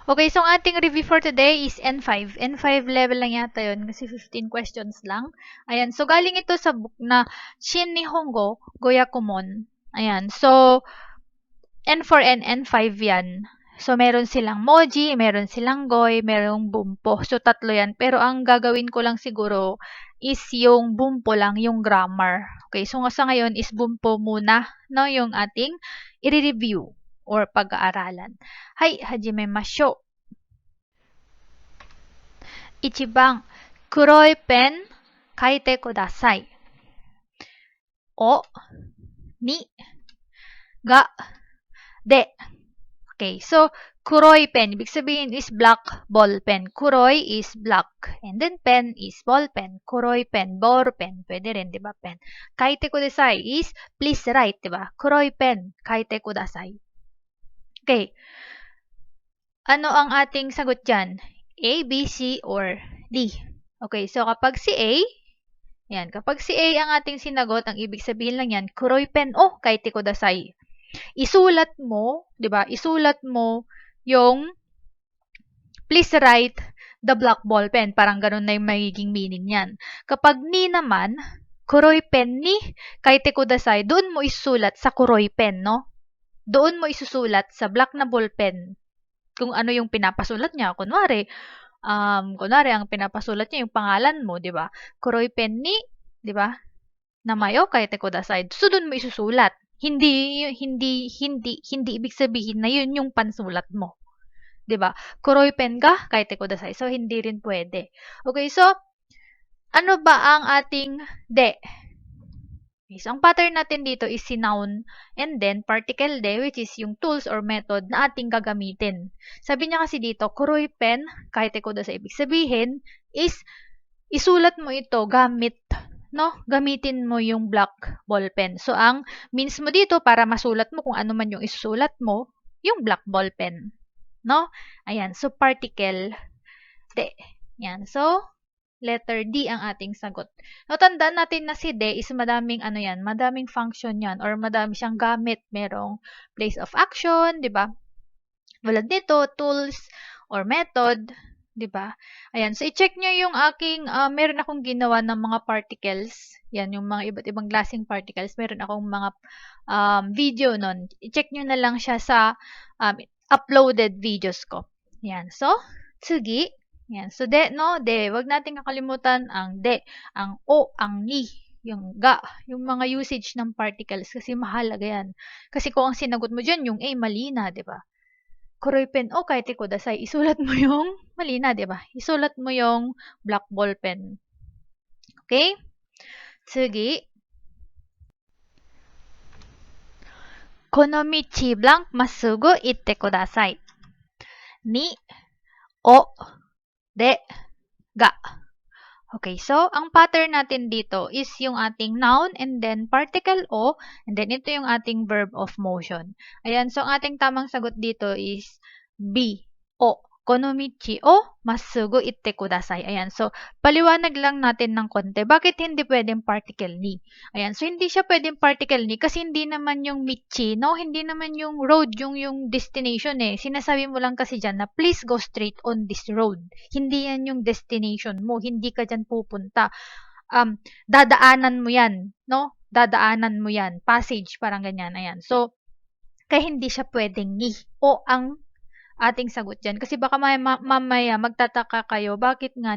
Okay, so ang ating review for today is N5. N5 level lang yata yun kasi 15 questions lang. Ayan, so galing ito sa book na Shin Nihongo Goyakumon. Ayan, so N4 and N5 yan. So meron silang moji, meron silang goy, merong bumpo. So tatlo yan. Pero ang gagawin ko lang siguro is yung bumpo lang, yung grammar. Okay, so sa ngayon is bumpo muna, no, yung ating i-review or pag-aaralan. Hai, hajimemashou. 1番、黒いペン書いてください。お、に、が、で。Okay, so, kuroy pen. Ibig sabihin is black ball pen. Kuroy is black. And then pen is ball pen. Kuroy pen, ball pen. Pwede rin, di ba, pen. Kaite kudasai is please write, di ba? Kuroy pen, kaite kudasai. Okay. Ano ang ating sagot dyan? A, B, C, or D? Okay, so kapag si A, yan, kapag si A ang ating sinagot, ang ibig sabihin lang yan, kuroy pen o kaite kudasai. Isulat mo, 'di ba? Isulat mo yung please write the black ball pen. Parang ganun na yung magiging meaning niyan. Kapag ni naman, kuroy pen ni kaite kudasai, doon mo isusulat sa kuroy pen, no? Doon mo isusulat sa black na ball pen kung ano yung pinapasulat niya. Kunwari, ang pinapasulat niya yung pangalan mo, 'di ba? Kuroy pen ni, 'di ba? Namayo kaite kudasai. So doon mo isusulat. Hindi ibig sabihin na yun yung pansulat mo. 'Di ba? Kuroy pen ga kaite kudasai. So hindi rin pwede. Okay, so ano ba ang ating de? Okay, so ang pattern natin dito is si noun and then particle de, which is yung tools or method na ating gagamitin. Sabi niya kasi dito, kuroy pen kaite kudasai. Ibig sabihin is isulat mo ito gamit, no? Gamitin mo yung black ball pen. So, ang means mo dito para masulat mo kung ano man yung isusulat mo, yung black ball pen. No? Ayan. So, particle de. Yan. So, letter D ang ating sagot. No, tandaan natin na si D is madaming ano yan, madaming function yan or madami siyang gamit. Merong place of action, di ba? Tulad nito, tools or method, 'di ba? Ayan, so i-check niyo yung aking meron akong ginawa ng mga particles. Yan yung mga iba't ibang klaseng particles. Meron akong mga video nun. I-check niyo na lang siya sa uploaded videos ko. Yan. So, tsugi. Yan. So, de, no, de. Wag nating kakalimutan ang de, ang o, ang ni, yung ga, yung mga usage ng particles kasi mahalaga yan. Kasi kung ang sinagot mo dyan, yung A, mali na, 'di ba? Kuroy pen o kaite kudasai. Isulat mo yung mali na, 'di ba? Isulat mo yung black ball pen. Okay? Tsugi. この道 blank まっすぐ行ってください。に、お、で、が。Okay, so ang pattern natin dito is yung ating noun and then particle o and then ito yung ating verb of motion. Ayan, so ang ating tamang sagot dito is B, o. Konomichi o masugo itte kudasai. Ayan, so paliwanag lang natin ng konti. Bakit hindi pwedeng particle ni? Ayan, so hindi siya pwedeng particle ni kasi hindi naman yung michi, no? Hindi naman yung road yung destination eh. Sinasabi mo lang kasi dyan na please go straight on this road. Hindi yan yung destination mo. Hindi ka dyan pupunta. Dadaanan mo yan, no? Dadaanan mo yan. Passage, parang ganyan. Ayan, so kaya hindi siya pwedeng ni o ang ating sagot dyan. Kasi baka mamaya magtataka kayo, bakit nga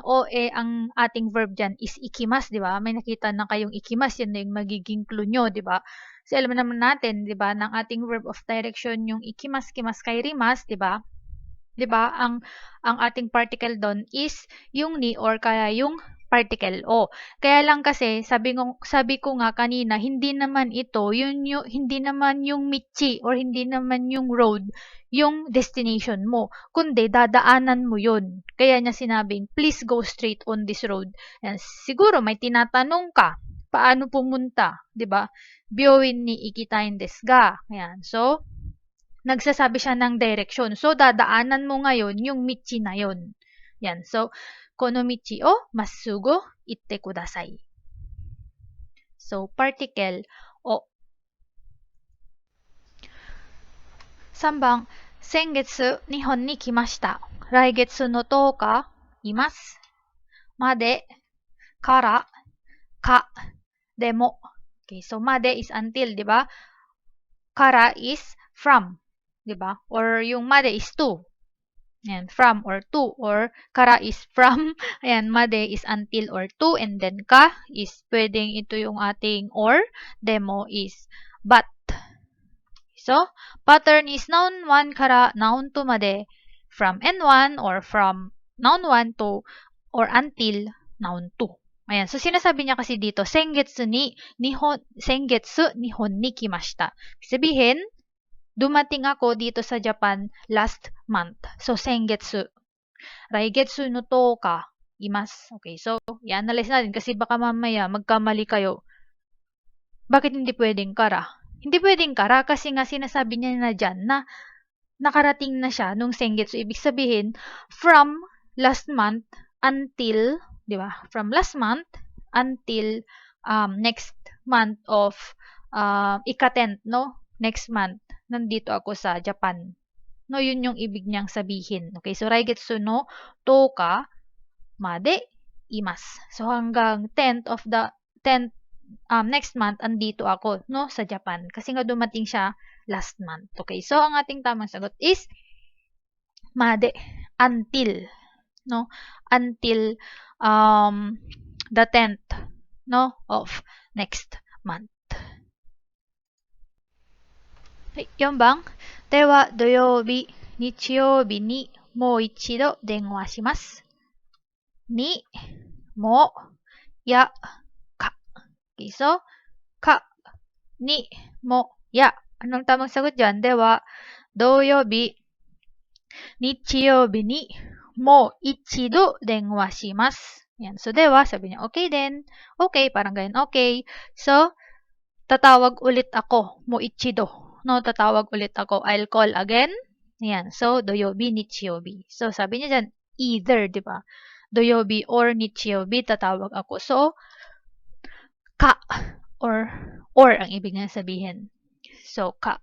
o, ang ating verb dyan is ikimas, di ba? May nakita na kayong ikimas, yan na yung magiging clue nyo, di ba? Kasi alam naman natin, di ba, ng ating verb of direction, yung ikimas, kimas, kairimas, di ba? Di ba? Ang ating particle doon is yung ni or kaya yung particle o. Kaya lang kasi sabi ko nga kanina hindi naman ito hindi naman yung michi or hindi naman yung road yung destination mo kundi dadaanan mo yun. Kaya niya sinabing please go straight on this road. Yan, siguro may tinatanong ka paano pumunta, 'di ba? Byowin ni ikitain desu ga. Yan. So nagsasabi siya ng direction. So dadaanan mo ngayon yung michi na yun. Yan. So この道をまっすぐ行ってください。So, particle o. 3番、先月、日本に来ました。来月の10日、います。まで、から、か、でも. Okay, so まで is until, di ba? Kara is from, di ba? Or yung made is to. Ayan, from or to. Or kara is from. Ayan, made is until or to. And then ka is pwedeng ito yung ating or. Demo is but. So, pattern is noun 1 kara noun 2 made. From N1 or from noun 1 to or until noun 2. Ayan. So, sinasabi niya kasi dito, sengetsu nihon ni kimashita. Sabihin, dumating ako dito sa Japan last month. So, sengetsu. Raigetsu no 10 ka, imas. Okay, so, i-analyze natin kasi baka mamaya magkamali kayo. Bakit hindi pwedeng kara? Hindi pwedeng kara kasi nga sinasabi niya na dyan na nakarating na siya nung sengetsu. Ibig sabihin, from last month until, di ba? From last month until next month of ika-10th, no? Next month, nandito ako sa Japan. No, yun yung ibig niyang sabihin. Okay, so raigetsu no 10 ka made imas. So hanggang 10th of the 10th next month andito ako, no, sa Japan kasi nga dumating siya last month. Okay, so ang ating tamang sagot is made, until, no, until the 10th, no, of next month. はい、4番。では、土曜日、日曜日にもう一度電話します。に、も、や、か. Okay, so, ka, ni, mo, ya. Anong tamang sagot dyan? Dewa, 土曜日、日曜日にもう一度電話します. Yan. So, dewa, sabi niya, okay din. Okay, parang ganyan, okay. So, tatawag ulit ako. Mo ichido. No, tatawag ulit ako. I'll call again. Yan. So, doyobi, nichiyobi. So, sabi niya dyan, either, di ba? Doyobi or nichiyobi, tatawag ako. So, ka or ang ibig na sabihin. So, ka.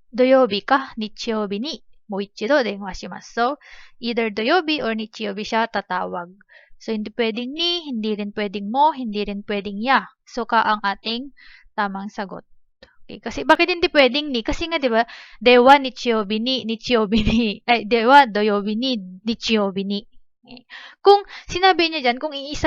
Doyobi ka, nichiyobi ni mo ichido denwa shimasu. So, either doyobi or nichiyobi siya tatawag. So, hindi pwedeng ni, hindi rin pwedeng mo, hindi rin pwedeng ya. So, ka ang ating tamang sagot. Okay, kasi bakit hindi pwedeng ni? Kasi nga 'di ba, dewa nichiyobi ni, dewa doyobi ni, nichiyobi ni. Okay. Kung sinabi niya diyan, kung iisa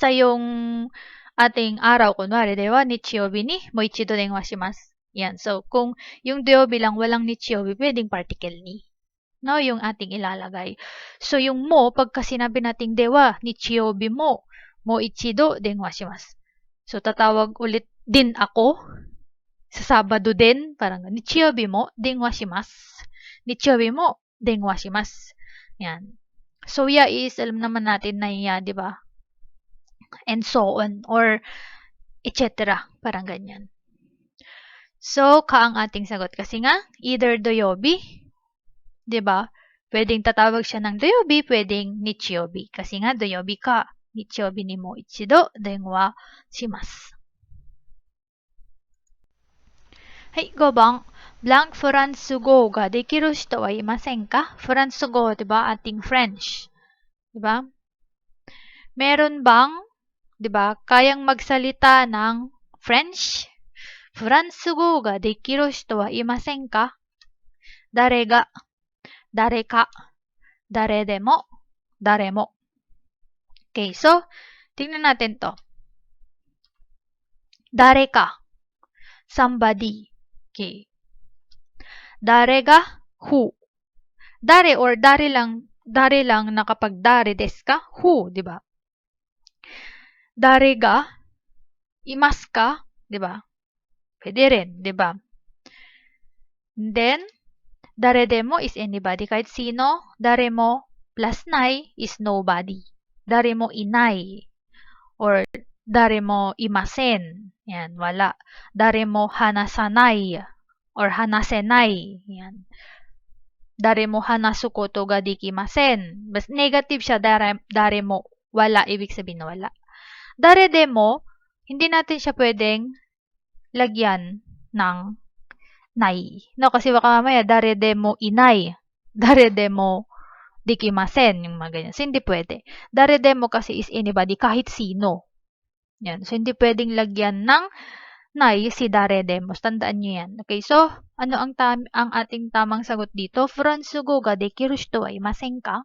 yung ating araw, kunwari, dewa nichiyobi ni mo ichido denwa shimasu. Yan. So, kung yung doyobi lang walang nichiyobi, pwedeng particle ni. No, yung ating ilalagay. So, yung mo, pagka sinabi nating dewa nichiyobi mo ichido denwa shimasu. So, tatawag ulit din ako sa Sabado din. Parang, nichiyobi mo, denwa shimasu. Nichiyobi mo, denwa shimasu. Yan. So, ya is, alam naman natin na ya, di ba? And so on. Or, etc. Parang ganyan. So, ka ang ating sagot. Kasi nga, either doyobi, di ba? Pwedeng tatawag siya ng doyobi, pwedeng nichiyobi. Kasi nga, doyobi ka. Nichiyobi ni mo ichido, denwa shimasu. はい、5番. Blank フランス語ができる人はいませんか? フランス語, diba? Ating French. Diba? Meron bang, diba, kayang magsalita ng French? フランス語ができる人はいませんか? 誰が, 誰か, 誰でも, 誰も. Okay, so, tingnan natin to. 誰か, somebody. Okay. Dare ga, who. Dare or dare lang na kapag dare desu ka, who, di ba? Dare ga, imasu ka, di ba? Pwede rin, di ba? Then, dare demo is anybody, kahit sino. Dare mo plus nai is nobody. Dare mo inai. Or dare mo imasen. Yan, wala. Dare mo hanasanai. Or hanasenai. Yan. Dare mo hanasu koto ga dekimasen. Bas negative siya, dare mo. Wala, ibig sabihin na wala. Dare demo, hindi natin siya pwedeng lagyan ng nai. No, kasi baka mamaya, dare demo inay. Dare demo dikimasen, yung mga ganyan. So, hindi pwede. Dare demo kasi is anybody, kahit sino. Yan. So, hindi pwedeng lagyan ng nai si dare demo. Tandaan nyo yan. Okay, so, ano ang ating tamang sagot dito? Furansugo ga dekiru shito wa imasen ka?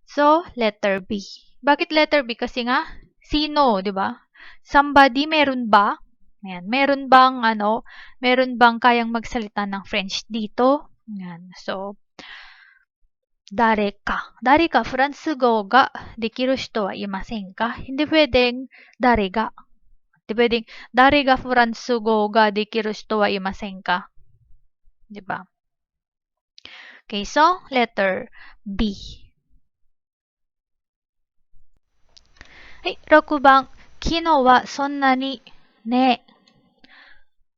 So, letter B. Bakit letter B? Kasi nga, sino, di ba? Somebody, meron ba? Ayan, meron bang kayang magsalita ng French dito? Ayan, so, Dare ka, Fransugo ga dekiru shito wa imasen ka? Hindi pwedeng dare ga. Hindi pwedeng dare ga Fransugo ga dekiru shito wa imasen ka? Di ba? Okay, so, letter B. はい、6番。昨日はそんなにね、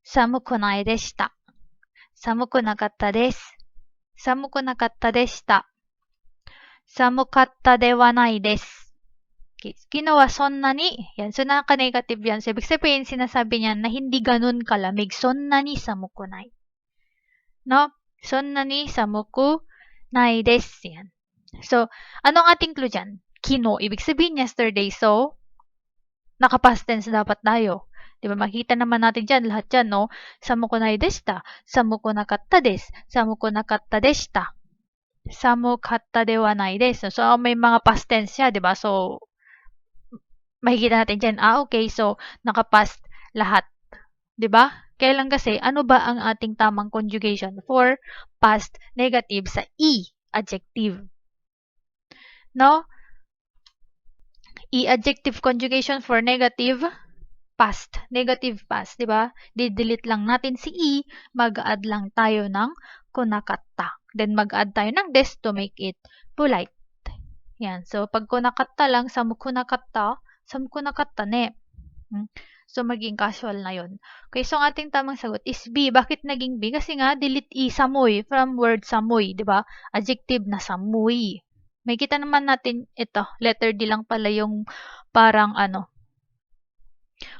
寒くないでした。寒くなかったです。寒くなかったでした。寒かったではないです。Okay. Ginawa sonnani. Yan. So, nakaka-negative yan. So, ibig sabihin, sinasabi niya na hindi ganun kalamig. Sonnani samukunai. No? Sonnani samukunai desu. Yan. So, anong ating clue dyan? Kino. Ibig sabihin, yesterday. So, naka-past tense dapat tayo. Diba? Makita naman natin dyan, lahat dyan, no? Samukunai deshita. Samuku nakatta desu. Samuku nakatta deshita. Samukatta de wa nai desu. So, may mga past tense siya, diba? So, makikita natin dyan, okay, so, nakapast lahat. Diba? Kaya lang kasi, ano ba ang ating tamang conjugation for past negative sa E, adjective? No? E, adjective conjugation for negative past. Negative past, diba? Didelete lang natin si E, mag-add lang tayo ng kunakatta. Then, mag-add tayo ng des to make it polite. Yan. So, pag kunakatta lang, samukunakatta ne. So, maging casual na yon. Okay, so ang ating tamang sagot is B. Bakit naging B? Kasi nga, delete E, samoy, from word samoy, di ba? Adjective na samoy. May kita naman natin ito, letter D lang pala yung parang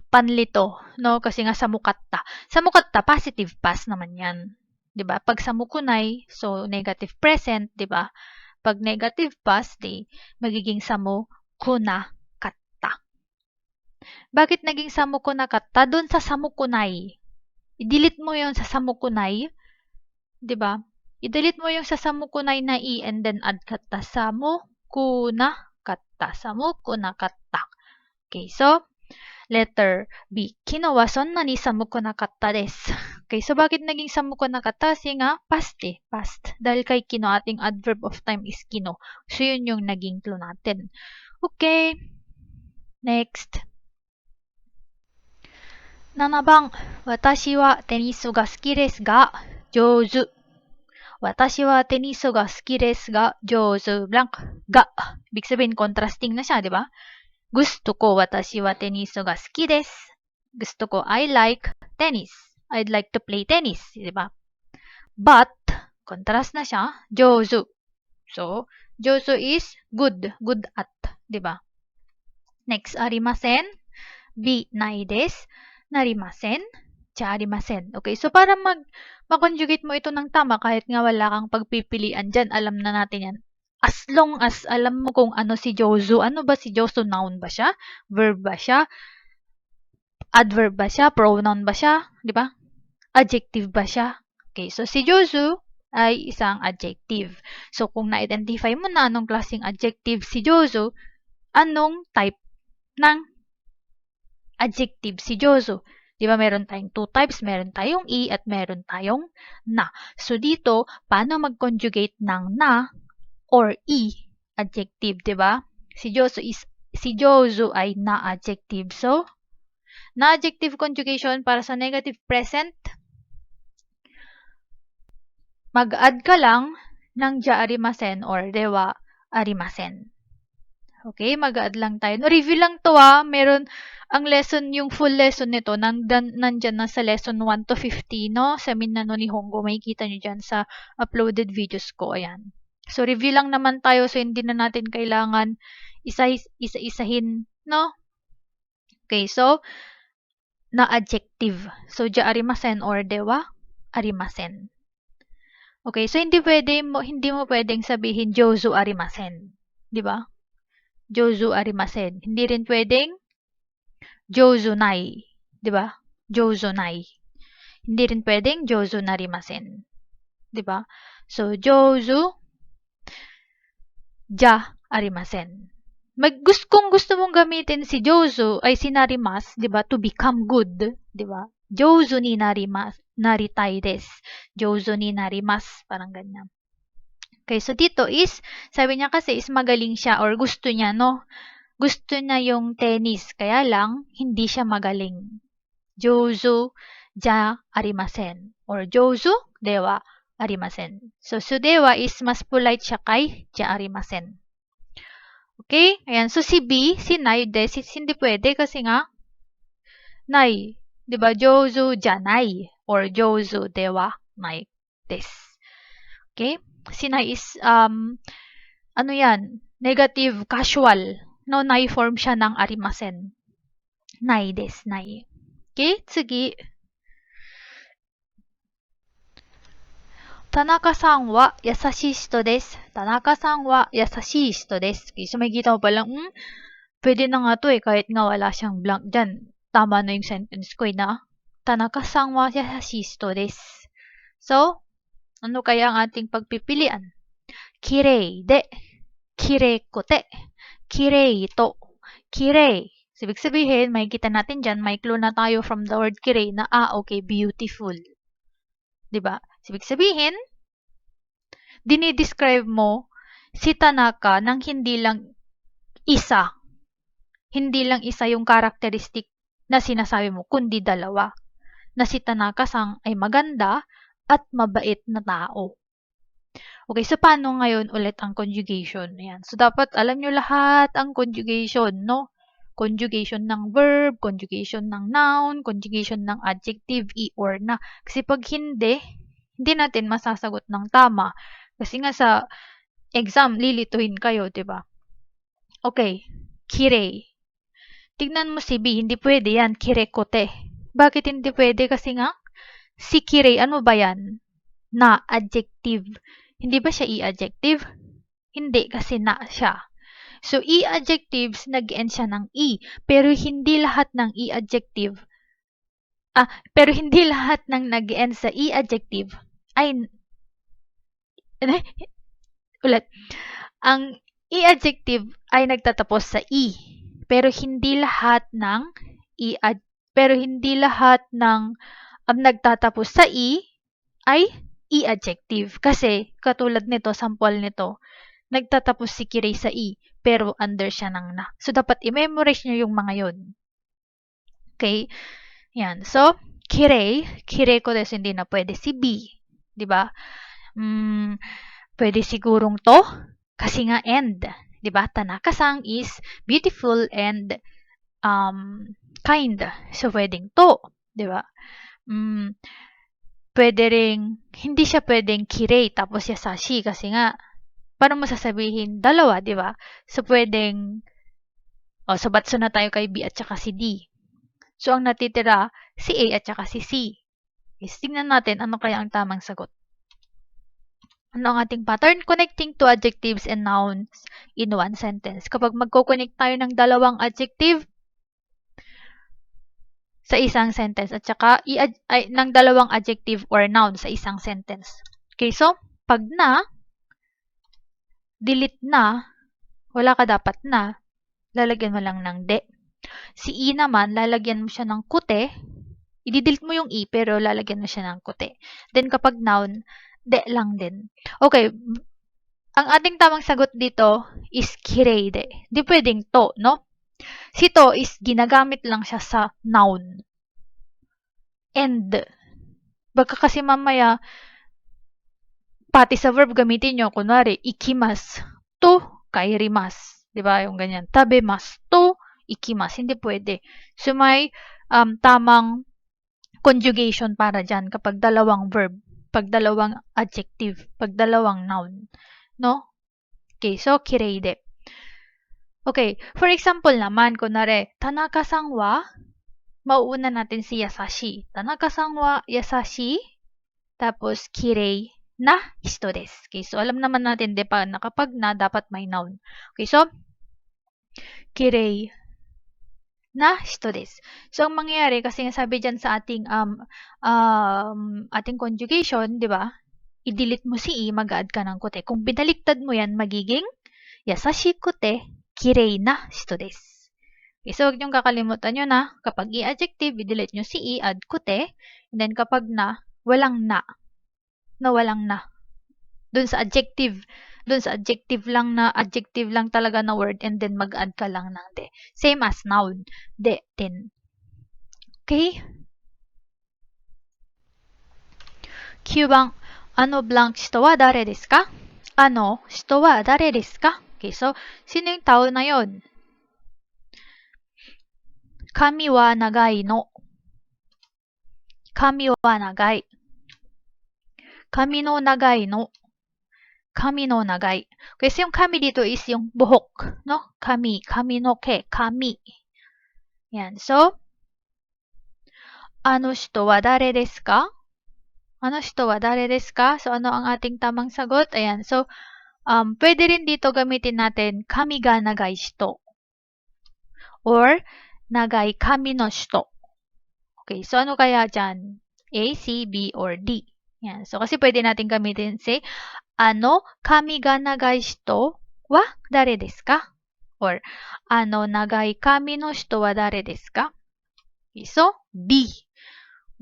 panlito, no? Kasi nga samukatta. Samukatta, positive past naman yan. Di ba? Pag samukunay, so negative present, di ba? Pag negative past, magiging samukunakatta. Bakit naging samukunakatta? Doon sa samukunay. I-delete mo yung sa samukunay. Diba? I-delete mo yung sa samukunay na i and then add katta. Samukunakatta. Samukunakatta. Okay, so, letter B. Kino wa sonna ni samukunakatta desu. Okay, so bakit naging samukunakatta? Kasi nga, past past. Dahil kay kino, ating adverb of time is kino. So, yun yung naging clue natin. Okay. Next. 7番、私はテニスが好きですが、上手。私はテニスが好きですが、上手。blank. Ga. Ibig sabihin, contrasting na siya, di ba? Gusto ko, 私はテニスが好きです。Gusto ko, I like tennis. I'd like to play tennis, di ba? But, contrast na siya, 上手. So, 上手 is good. Good at, di ba? Next, ありません。B, ないです。narimasen, cha arimasen. Okay, so para mag-conjugate mo ito ng tama kahit nga wala kang pagpipilian dyan, alam na natin yan. As long as alam mo kung ano si Jozu. Ano ba si Jozu? Noun ba siya? Verb ba siya? Adverb ba siya? Pronoun ba siya? Di ba? Adjective ba siya? Okay, so si Jozu ay isang adjective. So kung na-identify mo na anong klaseng adjective si Jozu, anong type ng adjective si Jozu. Di ba meron tayong two types? Meron tayong E at meron tayong na. So dito, paano mag-conjugate ng na or E adjective, di ba? Si Jozu ay na adjective. So, na adjective conjugation para sa negative present, mag-add ka lang ng ja arimasen or dewa arimasen. Okay, mag-add lang tayo. No, review lang to meron ang lesson, yung full lesson nito, nandyan na sa lesson 1 to 50, no? Sa Minano ni Hongo, makikita nyo dyan sa uploaded videos ko. Ayan. So, review lang naman tayo, so hindi na natin kailangan isa-isahin, no? Okay, so, na adjective. So, ja arimasen or de wa arimasen. Okay, so hindi mo pwedeng sabihin jouzu arimasen, 'di ba? Jouzu arimasen. Hindi rin pwedeng jouzu nai, 'di ba? Jouzu nai. Hindi rin pwedeng jouzu narimasen, 'di ba? So jouzu ja arimasen. Kung gusto mong gamitin si jouzu ay si narimas, 'di ba? To become good, 'di ba? Jouzu ni naritai desu. Jouzu ni narimas, parang ganyan. Okay, so dito is, sabi niya kasi is magaling siya or gusto niya, no? Gusto niya yung tennis, kaya lang, hindi siya magaling. Jouzu ja arimasen. Or jouzu de wa arimasen. So, sudewa is mas polite siya kay ja arimasen. Okay? Ayan. So, si B, si nai desu, hindi pwede kasi nga, nai. Diba? Jouzu janai. Or jouzu de wa nai desu. Okay? Si nai is, ano yan? Negative, casual. No, nai form siya ng arimasen. Nai desu, nai. Okay? Tsugi. Tanaka-san wa yasashii hito desu. Tanaka-san wa yasashii hito desu. Okay, so may kita mo palang, pwede na nga to kahit nga wala siyang blank dyan. Tama na yung sentence ko na. Tanaka-san wa yasashii hito desu. So, ano kaya ang ating pagpipilian? Kirei de, kirei kote, kirei to, kirei. So, ibig sabihin, makikita natin dyan, may clue na tayo from the word kirei na, okay, beautiful. Diba? So, ibig sabihin, dinidescribe mo si Tanaka ng hindi lang isa. Hindi lang isa yung characteristic na sinasabi mo, kundi dalawa. Na si Tanaka-san ay maganda at mabait na tao. Okay, so paano ngayon ulit ang conjugation? Ayan. So, dapat alam nyo lahat ang conjugation, no? Conjugation ng verb, conjugation ng noun, conjugation ng adjective, i or na. Kasi pag hindi natin masasagot ng tama. Kasi nga sa exam, lilituhin kayo, di ba? Okay, kirei. Tignan mo si B, hindi pwede yan, kirekote. Bakit hindi pwede? Kasi nga, si kirei, ano ba yan? Na, adjective. Hindi ba siya i-adjective? Hindi, kasi na siya. So, i-adjectives, nag-end siya ng i. Pero hindi lahat ng i-adjective, pero hindi lahat ng nag-end sa i-adjective ay, ulit, ang i-adjective ay nagtatapos sa i. Pero hindi lahat ng nagtatapos sa i ay i-adjective. Kasi, katulad nito, sample nito, nagtatapos si kirei sa i, pero under siya ng na. So, dapat i-memorize nyo yung mga yun. Okay? Yan. So, kirei ko desu, hindi na pwede si B. Diba? Pwede sigurong to, kasi nga end. Diba? Tanaka-san is beautiful and kind. So, pwedeng to. Diba? Pwede ring, hindi siya pwedeng kirei tapos yasashi kasi nga, paano mo sasabihin? Dalawa, di ba? So, pwedeng, so batso na tayo kay B at saka si D. So, ang natitira, si A at saka si C. Is, tingnan natin ano kaya ang tamang sagot. Ano ang ating pattern? Connecting two adjectives and nouns in one sentence. Kapag magko-connect tayo ng dalawang adjective sa isang sentence at saka ng dalawang adjective or noun sa isang sentence. Okay, so, pag na, delete na, wala ka dapat na, lalagyan mo lang ng de. Si i naman, lalagyan mo siya ng kute. I-delete mo yung i, pero lalagyan mo siya ng kute. Then, kapag noun, de lang din. Okay, ang ating tamang sagot dito is kirei de. Di pwedeng to, no? Si to is ginagamit lang siya sa noun. And, baka kasi mamaya, pati sa verb gamitin nyo, kunwari, ikimas to kairimas. Diba? Yung ganyan. Tabemas to ikimas. Hindi pwede. So, may tamang conjugation para dyan kapag dalawang verb, pag dalawang adjective, pag dalawang noun. No? Okay, so, kirei de. Okay, for example naman, kunwari, Tanaka-san wa mauuna natin si yasashi. Tanaka-san wa yasashi, tapos kirei na hito desu. Okay, so alam naman natin, di ba, na kapag na, dapat may noun. Okay, so, kirei na hito desu. So, ang mangyayari, kasi nga sabi dyan sa ating ating conjugation, di ba, i-delete mo si i, mag-add ka ng kote. Kung binaliktad mo yan, magiging yasashikute kirei na hito desu. Okay, so huwag niyong kakalimutan yun na kapag i-adjective, i-delete nyo si i, add kote, and then kapag na, walang na. Walang na. Dun sa adjective lang talaga na word, and then mag-add ka lang ng de. Same as noun. De, tin. Okay? 9番、blank 人は誰ですか？人は誰ですか？ Okay, so, sino yung tao na yon? 髪は長いの。髪は長い。髪の長いの。髪の長い。Okay, so yung kami dito is yung buhok, no? Kami no ke, kami. Yan. So, あの人は誰ですか？あの人は誰ですか？ So, ano ang ating tamang sagot? Ayan. So, pwede rin dito gamitin natin kami ga nagai hito. Or, nagai kami no hito. Okay, so ano kaya dyan? A, C, B, or D? Yan. So, kasi pwede natin gamitin say, kami ga nagai hito wa dare desu ka? Or, nagai kami no hito wa dare desu ka? Okay, so, D.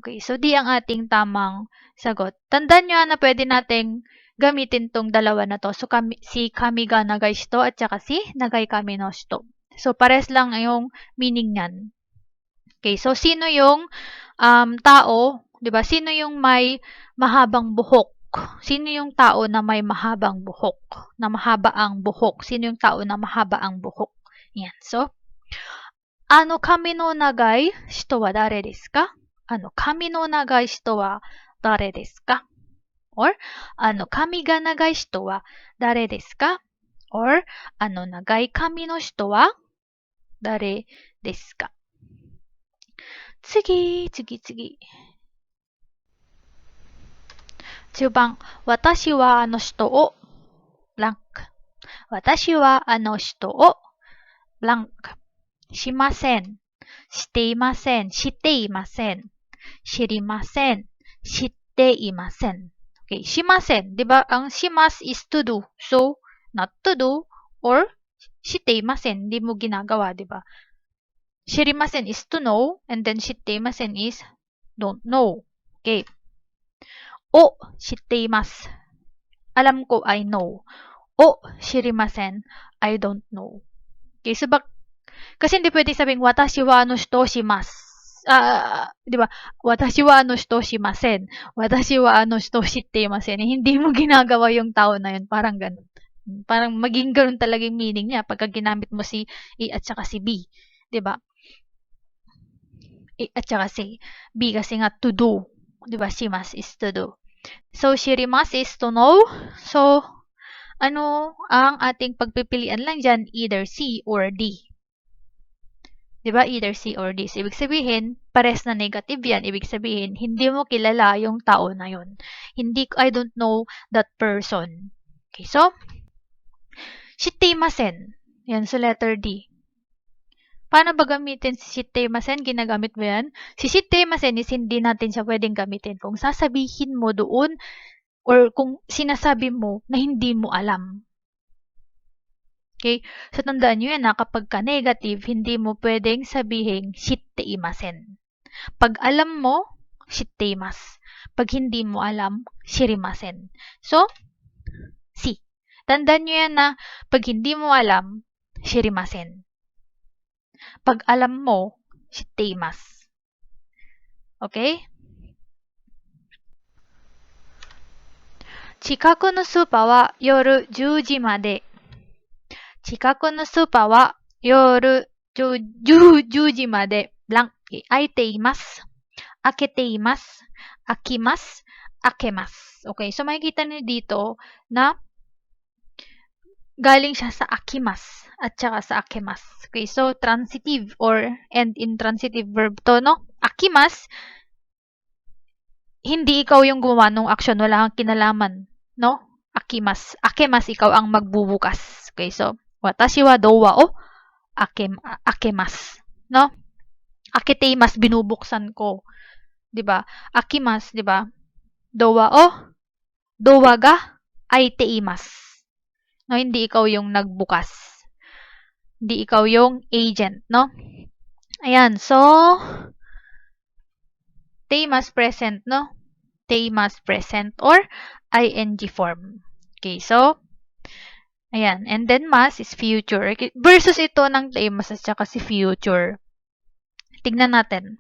Okay, so D ang ating tamang sagot. Tandaan nyo na pwede nating gamitin tong dalawa na to. So, si kami ga nagai hito at saka si nagai kami no hito. So, pares lang yung meaning niyan. Okay, so sino yung tao, 'di ba? Sino yung may mahabang buhok? Sino yung tao na may mahabang buhok? Na mahaba ang buhok. Sino yung tao na mahaba ang buhok? Yan. So, kami no nagai hito wa dare desu ka? Kami no nagai hito wa dare desu ka? Or, kami ga nagai hito wa dare desu ka? Or, nagai kami no hito wa dare desu ka? 次。10番、私はあの人を、ブランク。私はあの人を、ブランク。しません。していません。していません。知りません。知っていません。Okay, しません。Diba? Ang します is to do. So, not to do, or していません。Hindi mo ginagawa, diba? Shirimasen is to know, and then shitteimasen is don't know. Okay. O shitteimasu. Alam ko, I know. O shirimasen, I don't know. Okay, so kasi hindi pwede sabing watashi wa ano shito shimasu. Di ba? Watashi wa ano shito shimasen. Watashi wa ano shito shitteimasen. Hindi mo ginagawa yung tao na yun. Parang ganun. Parang maging ganun talaga yung meaning niya pagka ginamit mo si A at saka si B. Di ba? At saka si B kasi nga to do. Diba? Shimasu is to do. So, shirimasu is to know. So, ano ang ating pagpipilian lang dyan? Either C or D. Diba? Either C or D. So, ibig sabihin, pares na negative yan. Ibig sabihin, hindi mo kilala yung tao na yun. I don't know that person. Okay, so, shitteimasen. Yan, so letter D. Paano ba gamitin si shitteimasen? Ginagamit mo yan? Si shitteimasen is hindi natin siya pwedeng gamitin kung sasabihin mo doon or kung sinasabi mo na hindi mo alam. Okay? So, tandaan nyo yan na kapag ka negative, hindi mo pwedeng sabihin shitteimasen. Pag alam mo, shitteimasu. Pag hindi mo alam, shirimasen. So, C. Tandaan nyo yan na pag hindi mo alam, shirimasen. Pag alam mo, shitteimasu. Okay? 近くのスーパーは夜10時まで。近くのスーパーは夜10時まで。blank. 開いています。開けています。開きます。開けます。Okay, so makikita niyo dito na galing siya sa akimas at saka sa akemas. Okay, so transitive or and intransitive verb to, no? Akimas, hindi ikaw yung gumawa ng action, wala kang kinalaman, no? Akimas. Akemas, ikaw ang magbubukas. Okay, so watashi wa dowa o akemas, no? Akiteimas, binubuksan ko. 'Di ba? Akimas, 'di ba? Dowa o dowa ga aiteimas. No, hindi ikaw yung nagbukas. Hindi ikaw yung agent, no? Ayan, so teimas present, no? Teimas present or ing form. Okay, so ayan, and then mas is future. Versus ito ng teimas at saka si future. Tignan natin.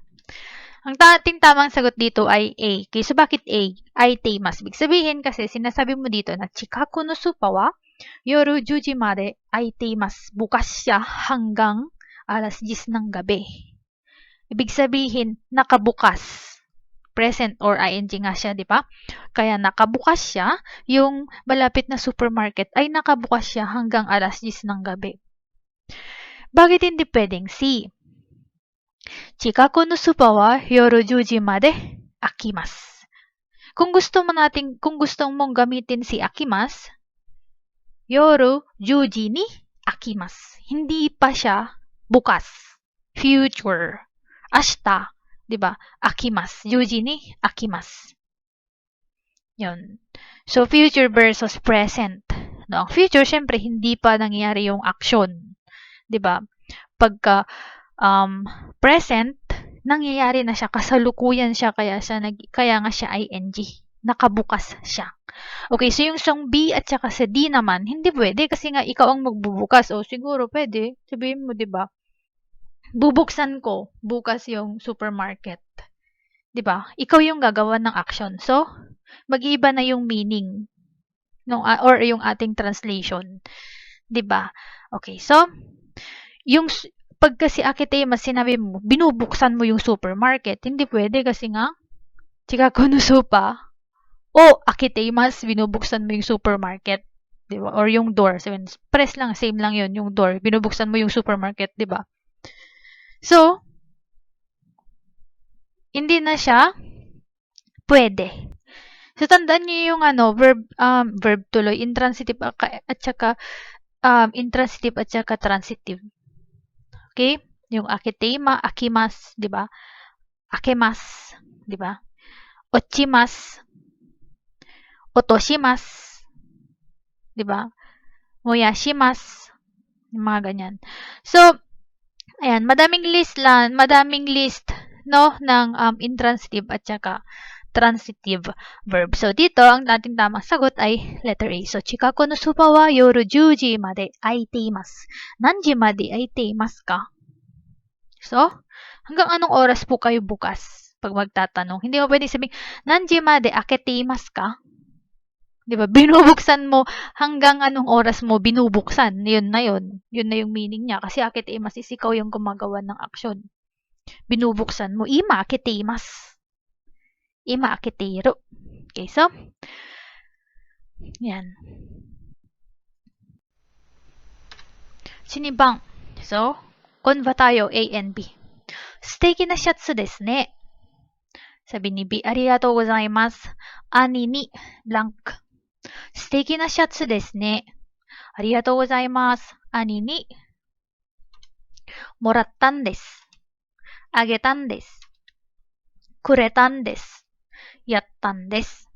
Ang ating tamang sagot dito ay A. Okay, so bakit A? Ay teimas. Ibig sabihin kasi sinasabi mo dito na chikaku no supa wa yoru 10時まで空いています. Bukas siya hanggang alas 10 ng gabi. Ibig sabihin, nakabukas. Present or ing nga siya, di ba? Kaya nakabukas siya, yung malapit na supermarket ay nakabukas siya hanggang alas 10 ng gabi. Bakit hindi pwedeng C? Chikaku no supa wa yoru 10時まで空きます. Kung gusto mong gamitin si akimas, yoru 10時に空きます. Hindi pa siya bukas. Future. Ashita. Diba? Akimas. 10時に空きます. Yun. So, future versus present. No, ang future, syempre, hindi pa nangyayari yung action. Diba? Pagka present, nangyayari na siya. Kasalukuyan siya. Kaya nga siya ing. Nakabukas siya. Okay, so yung song B at saka sa D naman, hindi pwede kasi nga ikaw ang magbubukas. O siguro pwede. Sabihin mo, 'di ba? Bubuksan ko bukas yung supermarket. 'Di ba? Ikaw yung gagawa ng action. So, mag-iiba na yung meaning or yung ating translation. 'Di ba? Okay, so yung pag kasi akitema sinabi mo, binubuksan mo yung supermarket, hindi pwede kasi nga chikaku no supa o akiteimas, binubuksan mo yung supermarket, 'di ba? Or yung door. So, press lang, same lang 'yon, yung door. Binubuksan mo yung supermarket, 'di ba? So, hindi na siya pwede. So, tandaan niyo yung verb tuloy, intransitive at saka intransitive at saka transitive. Okay? Yung akiteima, akimas, 'di ba? Akemas, 'di ba? Ochimas, otoshimas, 'di ba? Moyashimas, yung mga ganyan. So, ayan, madaming list no ng intransitive at saka transitive verb. So, dito, ang ating tamang sagot ay letter A. So, chikaku no supa wa yoru 10時まで空いています. Nanji made aiteimasu ka? So, hanggang anong oras po kayo bukas? Pag magtatanong. Hindi mo pwedeng sabihin, nanji made aketeimasu ka? Di ba? Binubuksan mo hanggang anong oras mo binubuksan. Yun na yun. Yun na yung meaning niya. Kasi aketeimasu is ikaw yung gumagawa ng aksyon. Binubuksan mo. Ima aketeimasu. Ima aketeiru. Okay, so, yan. Sinibang. So, konba tayo, A and B. 素敵なシャツですね. Sabi ni B, ありがとうございます. Ani ni, blank. 素敵なシャツですね. ありがとうございます. Ani ni, もらったんです. あげたんです. くれたんです. やったんです.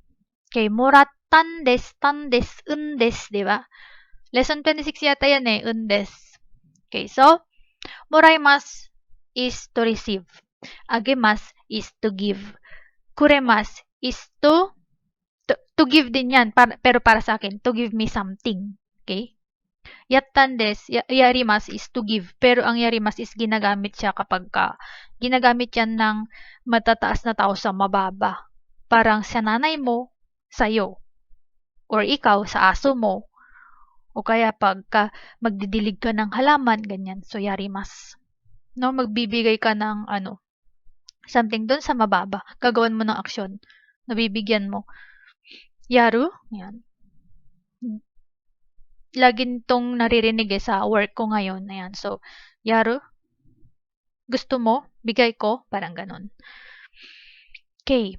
Okay, もらったんです、たんです、んです、では. Lesson 26 yata yan eh, un des. Okay, so, もらいます is to receive. Agemasu is to give. Kuremasu is to give din yan, pero para sa akin, to give me something. Okay? Yattan desu, yarimasu is to give, pero ang yarimasu is ginagamit siya kapag ginagamit yan ng matataas na tao sa mababa. Parang sa nanay mo, sa'yo. Or ikaw, sa aso mo. O kaya pagka magdidilig ka ng halaman, ganyan. So, yarimasu. No, magbibigay ka ng something doon sa mababa. Gagawan mo ng aksyon. Nabibigyan mo. Yaru. Yan. lagi nitong naririnig sa work ko ngayon. Ayan. So, yaru. Gusto mo? Bigay ko? Parang ganun. Okay.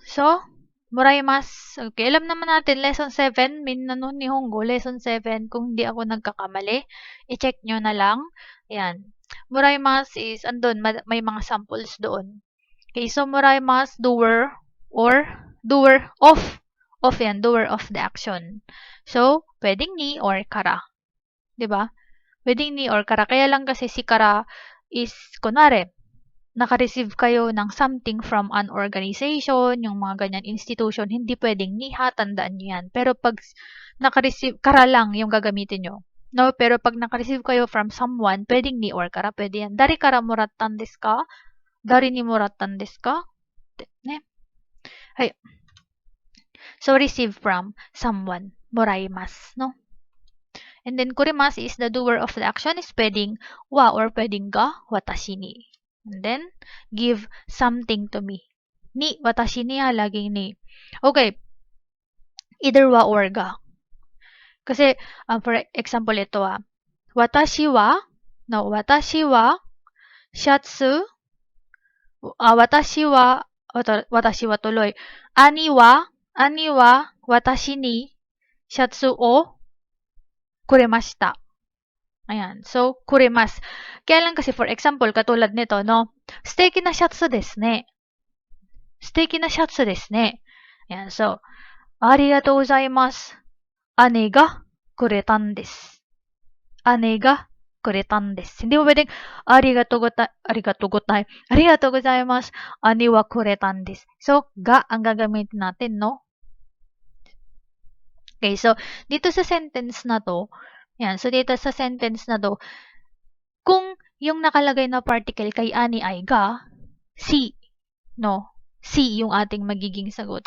So, moraimasu. Okay, alam naman natin, lesson 7, Minna no Nihongo, lesson 7, kung hindi ako nagkakamali, i-check nyo na lang. Ayan. Moraimasu is, andun, may mga samples doon. Okay, so moraimasu, doer, or doer of. Of yan, doer of the action. So, pwedeng ni or kara. 'Di ba? Pwedeng ni or kara. Kaya lang kasi si kara is, kunwari, naka-receive kayo ng something from an organization, yung mga ganyan institution, hindi pwedeng ni ha, tandaan nyo yan. Pero pag naka-receive, kara lang yung gagamitin nyo. No, pero pag naka-receive kayo from someone, pwedeng ni or kara, pwede yan. Dari kara morattan desu ka? Dari ni morattan desu ka? Ne? Hay. So, receive from someone. Moraimasu, no? And then, kurimasu is the doer of the action is pwedeng wa or pwedeng ga, watashi ni. And then, give something to me. Ni, watashi ni ha, laging ni. Okay. Either wa or ga. Kasi, for example, ito watashi wa, shatsu, watashi wa tuloy. Ani wa, watashi ni, shatsu o, kuremashita. Ayan. So, kurimas. Kaya lang kasi, for example, katulad nito, no? Suteki na shatsu desu ne. Suteki na shatsu desu ne. Ayan. So, arigatou gozaimasu. Ane ga kuretan desu. Ane ga kuretan desu. Hindi mo pwedeng, arigatou gozaimasu. Ane wa kuretan desu. So, ga ang gagamitin natin, no? Okay, so, dito sa sentence na to, yan, so dito sa sentence na to, kung yung nakalagay na particle kay ani ay ga, si, no? Si yung ating magiging sagot.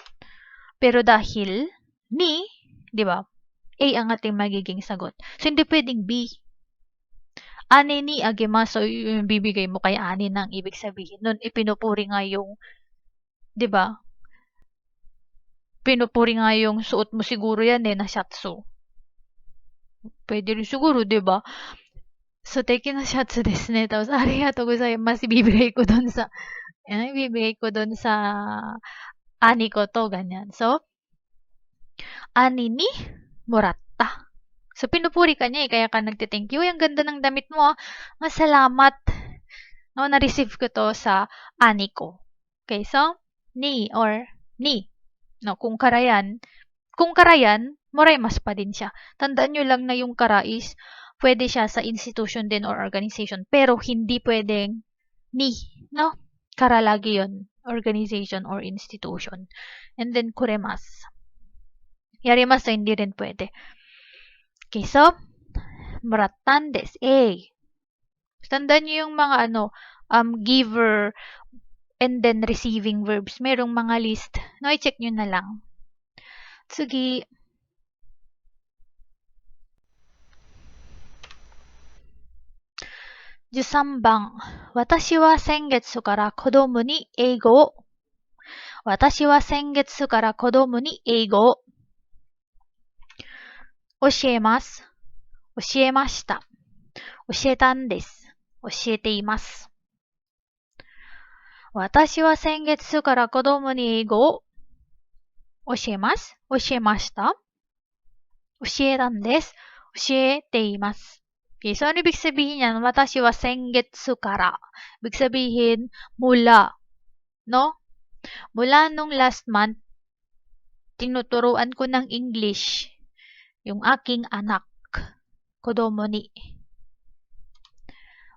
Pero dahil ni, di ba? A ang ating magiging sagot. So, hindi pwedeng B. Ani ni agema, so yung bibigay mo kay ani nang ibig sabihin. Nun, ipinupuri nga yung, di ba? Pinupuri nga yung suot mo siguro yan na shatsu. Pwede rin siguro, di ba? So, teki na shatsu desu ne. Tapos, arigatou gozaimasu. Ibibigay ko dun sa, ani ko to, ganyan. So, ani ni moratta. So, pinupuri ka niya kaya ka nagte-thank you. Ang ganda ng damit mo. Salamat. No, na-receive ko to sa ani ko. Okay, so, ni or ni. No, kung karayan, moraimasu pa din siya. Tandaan nyo lang na yung kara is, pwede siya sa institution din or organization. Pero, hindi pwedeng ni. No? Kara lagi yun. Organization or institution. And then, kuremasu. Yarimasu, hindi rin pwede. Okay, so, morattan desu. A. Tandaan nyo yung mga giver and then receiving verbs. Merong mga list. No, i-check nyo na lang. Tsugi. 13番。私は先月から子供に英語を。私は先月から子供に英語を。教えます。教えました。教えたんです。教えています。私は先月から子供に英語を教えます。教えました。教えたんです。教えています。Okay, so ano ibig sabihin yan? Watashi wa sengetsu kara. Ibig sabihin, mula. No? Mula nung last month, tinuturuan ko ng English yung aking anak. Kodomo ni.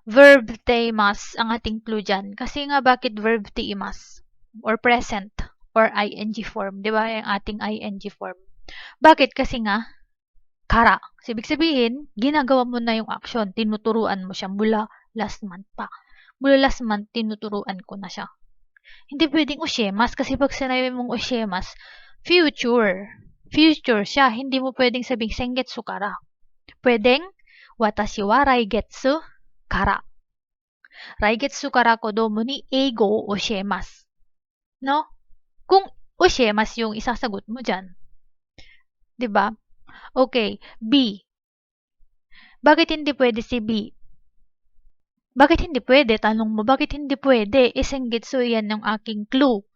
Verb teimas ang ating clue dyan. Kasi nga bakit verb teimas? Or present. Or ing form. Di ba? Yung ating ing form. Bakit? Kasi nga, kara. So, ibig sabihin, ginagawa mo na yung action. Tinuturuan mo siya mula last month pa. Mula last month, tinuturuan ko na siya. Hindi pwedeng ushemas kasi pag sinabi mong ushemas, future. Future siya. Hindi mo pwedeng sabing sengetsu kara. Pwedeng, watashi wa raigetsu kara. Raigetsu kara kodomo ni eigo o ushemas. No? Kung ushemas yung isasagot mo dyan. Diba? Okay, B. Bakit hindi pwede si B? Bakit hindi pwede? Tanong mo, bakit hindi pwede? Sengetsu yan yung aking clue.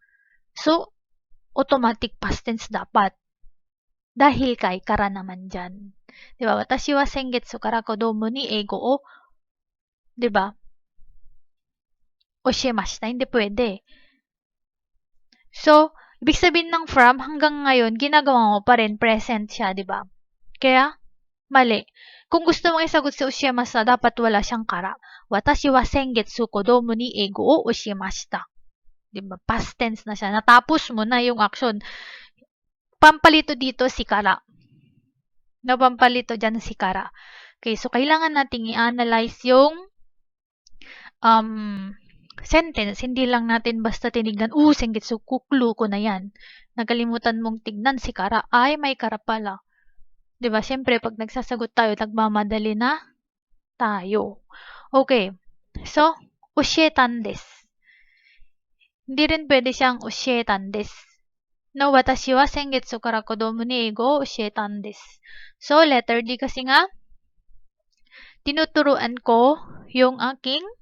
So, automatic past tense dapat. Dahil kay kara naman dyan. Diba? Watashi wa sengetsu kara kodomo ni eigo o, diba? Oshimashita. Hindi pwede. So, ibig sabihin ng from, hanggang ngayon, ginagawa mo pa rin, present siya, diba? Kaya, mali. Kung gusto mong isagot si oshimashita, dapat wala siyang kara. Watashi wa sengetsu kodomo ni eigo o oshimashita. Diba? Past tense na siya. Natapos mo na yung action. Pampalito dito si kara. No, pampalito dyan si kara. Okay, so kailangan nating i-analyze yung sentence. Hindi lang natin basta tinignan, sengetsu, kuklu ko na yan. Nagkalimutan mong tignan si kara. Ay, may kara pala. Diba? Siyempre, pag nagsasagot tayo, nagmamadali na tayo. Okay. So, osietan desu. Hindi rin pwede siyang osietan desu. No, watashi wa sengetsu kara kodomo ni eigo o osietan desu. So, letter D kasi nga, tinuturuan ko yung aking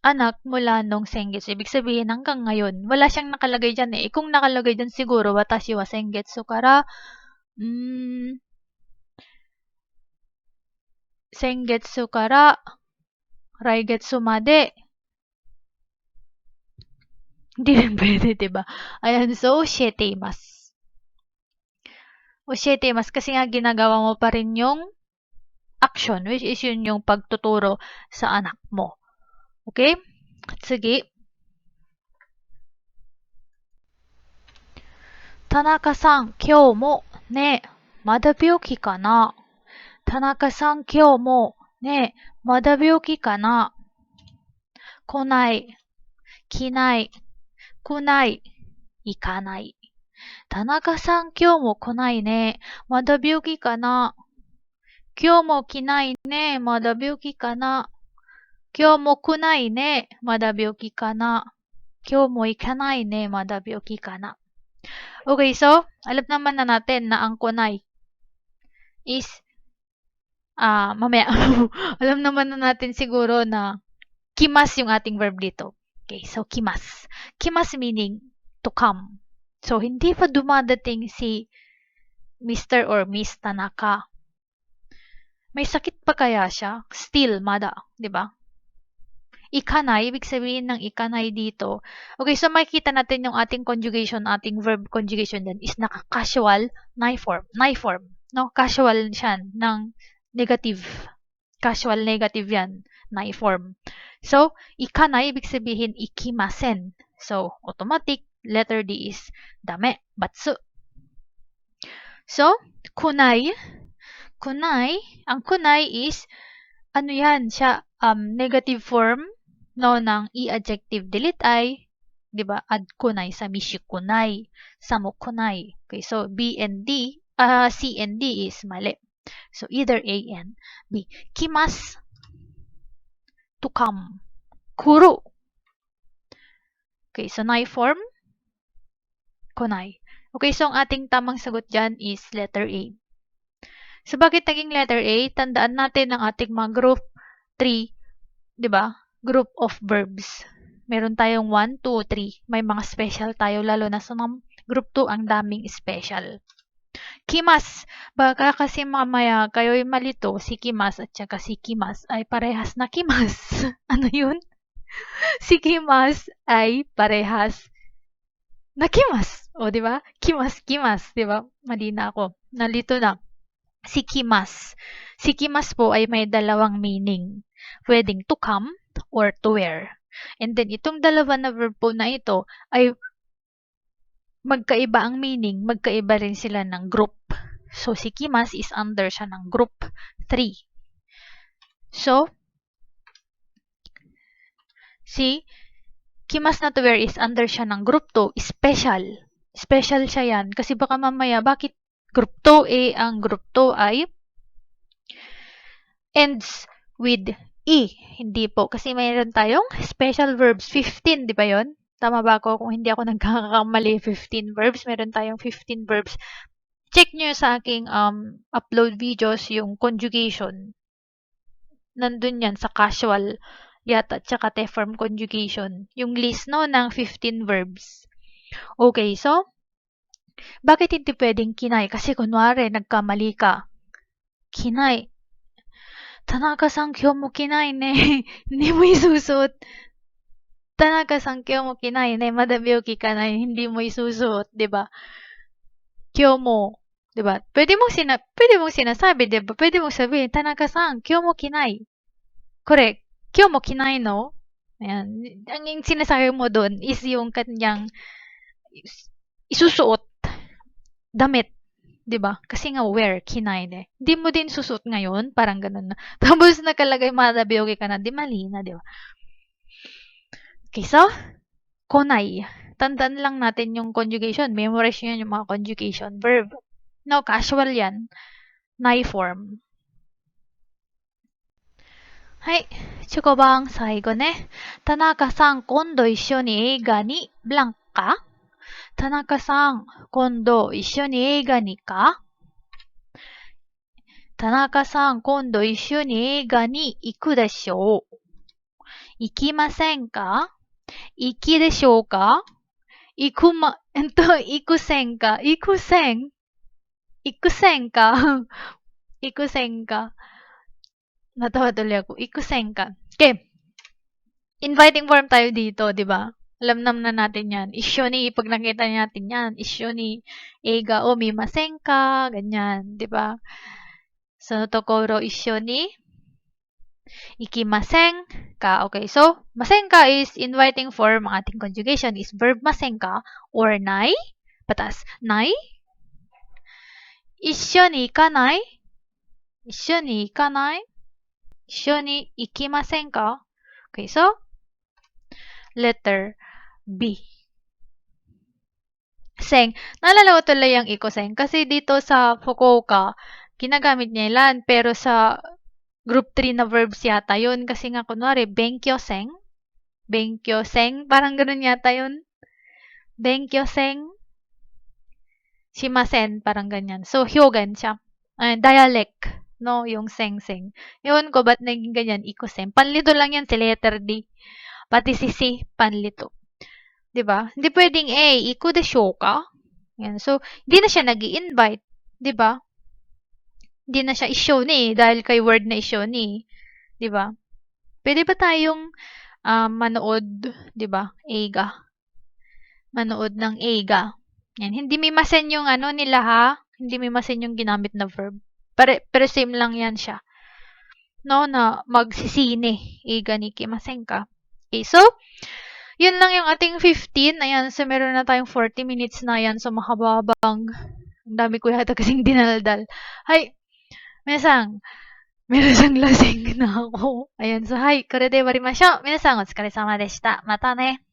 anak mula nung sengetsu. Ibig sabihin, hanggang ngayon, wala siyang nakalagay dyan eh. Kung nakalagay dyan siguro, watashi wa sengetsu kara, sengetsu kara, raigetsu made. Hindi rin pwede, diba? Ayan, so, oshieteimasu. Oshieteimasu kasi nga ginagawa mo pa rin yung action, which is yun yung pagtuturo sa anak mo. Okay? Sige. Tanaka-san, kyou mo, ne, mada byouki ka na? Tanaka-san, kyou mo, ne, mada byouki ka na? Konai, kinai, kunai, ikanai. Tanaka-san, kyou mo konai ne, mada byouki ka na? Kyou mo kinai ne, mada byouki ka na? Kyou mo kunai ne, mada byouki ka na? Kyou mo ikanai ne, mada byouki ka na? Okay, so, alam naman na natin na ang kunai is, mamaya, alam naman na natin siguro na kimas yung ating verb dito. Okay, so kimas. Kimas meaning to come. So, hindi pa dumadating si Mr. or Miss Tanaka. May sakit pa kaya siya? Still, mada. Diba? Ikanay, ibig sabihin ng ikanay dito. Okay, so makikita natin yung ating conjugation, ating verb conjugation din is naka-casual, nai form. No? Casual siya ng negative. Casual negative yan, nai form. So, ikanay, ibig sabihin ikimasen. So, automatic, letter D is dame, batsu. So, kunai. Kunai, ang kunai is, ano yan, siya, negative form, no, ng i-adjective delete ay, di ba, add kunai sa mishi kunai, samo kunai. Okay, so B and D, C and D is mali. So, either A and B. Kimas, to come. Kuru. Okay, so nai form, kunai. Okay, so ang ating tamang sagot dyan is letter A. So, bakit naging letter A? Tandaan natin ang ating mga group 3, di ba? Group of verbs. Meron tayong 1, 2, 3. May mga special tayo, lalo na sa group 2, ang daming special. Kimas. Baka kasi mamaya kayo'y malito, si Kimas at saka si Kimas ay parehas na Kimas. Ano yun? Si Kimas ay parehas na Kimas. O, di ba? Kimas, di ba? Mali na ako. Nalito na. Si Kimas. Si Kimas po ay may dalawang meaning. Pwedeng to come or to wear. And then, itong dalawa na verb po na ito ay magkaiba ang meaning, magkaiba rin sila ng group. So, si Kimas is under siya ng group 3. So, si Kimas na to wear is under siya ng group 2, special. Special siya yan. Kasi baka mamaya, bakit group 2 ang group 2 ay ends with E. Hindi po. Kasi mayroon tayong special verbs. 15, di ba yun? Tama ba ako? Kung hindi ako nagkakamali, 15 verbs. Meron tayong 15 verbs. Check nyo sa aking upload videos yung conjugation. Nandun yan sa casual yata, tsaka te-form conjugation. Yung list, no, ng 15 verbs. Okay, so, bakit hindi pwedeng kinay? Kasi kunwari, nagkamali ka. Kinay. Tanaka-san, kyo mo kinay ne. Hindi mo isusuot. Tanaka-san, kyo mo kinay ne. Madabyoki ka na, hindi mo isusuot, di ba? Kyo mo. Di ba? Pwede mong sinasabi, di ba? Pwede mong sabihin, Tanaka-san, kyo mo kinay. Correct. Kyo mo kinay no? Ayan. Ang sinasabi mo doon is yung kanyang isusuot. Damit. 'Di ba? Kasi nga wear, kinay eh. Hindi mo din susuot ngayon, parang ganun na. Tapos nakalagay madabiyogi ka na, di mali na, 'di ba? Okay, so, konay. Tandaan lang natin yung conjugation. Memorize nyo yung mga conjugation verb. No, casual yan. Nai form. Hai, 15番最後ね。田中さん、今度一緒に映画にブランカ田中さん、今度一緒に映画にか田中さん、今度一緒に映画に行くでしょう。行きませんか行きでしょうか行く行くせんか行くせん行くせんか行くせんかNatawa tuloy ako. Ikusen ka. Okay. Inviting form tayo dito, di ba? Alam naman na natin yan. Isyo ni, pag nakita natin yan, isyo ni, eiga o mimasen ka, ganyan, di ba? So, tokoro isyo ni, ikimasen ka. Okay, so, masen ka is inviting form. Ang ating conjugation is verb masen ka or nai. Patas, nai. Isyo ni ikanai. Isyo ni ikanai. 一緒に行きませんか Okay, so, letter B. Seng. Naalala ko tuloy yung iko-seng kasi dito sa Fukuoka, ginagamit niya ilan. Pero sa group 3 na verbs yata yun. Kasi nga kunwari, benkyoseng. Benkyoseng. Parang ganun yata yun. Benkyoseng. Shimasen. Parang ganyan. So, hyogan siya. Dialect. No, yung seng-seng. Ewan ko ba't naging ganyan, iko-seng. Panlito lang yan si letter D. Pati si C, panlito. 'Di ba? Hindi pwedeng A, iku de show ka. Yan. So, hindi na siya nag-i-invite. 'Di ba? Hindi na siya i-show ni dahil kay word na i-show ni. 'Di ba? Pwede ba tayong manood, 'di ba? Eiga. Manood ng eiga. Yan. Hindi mimasen yung ano nila ha. Hindi mimasen yung ginamit na verb. Pero same lang yan siya. No, na magsisine. Eiga ni kimasen ka. Okay, so, yun lang yung ating 15. Ayan, so meron na tayong 40 minutes na yan. So, mahababang. Ang dami ko yata kasing dinaldal. Hay, minasang, meron siyang lasing na ako. Ayan, so, hay, korede warimashou. Minasang, お疲れ様でした。またね。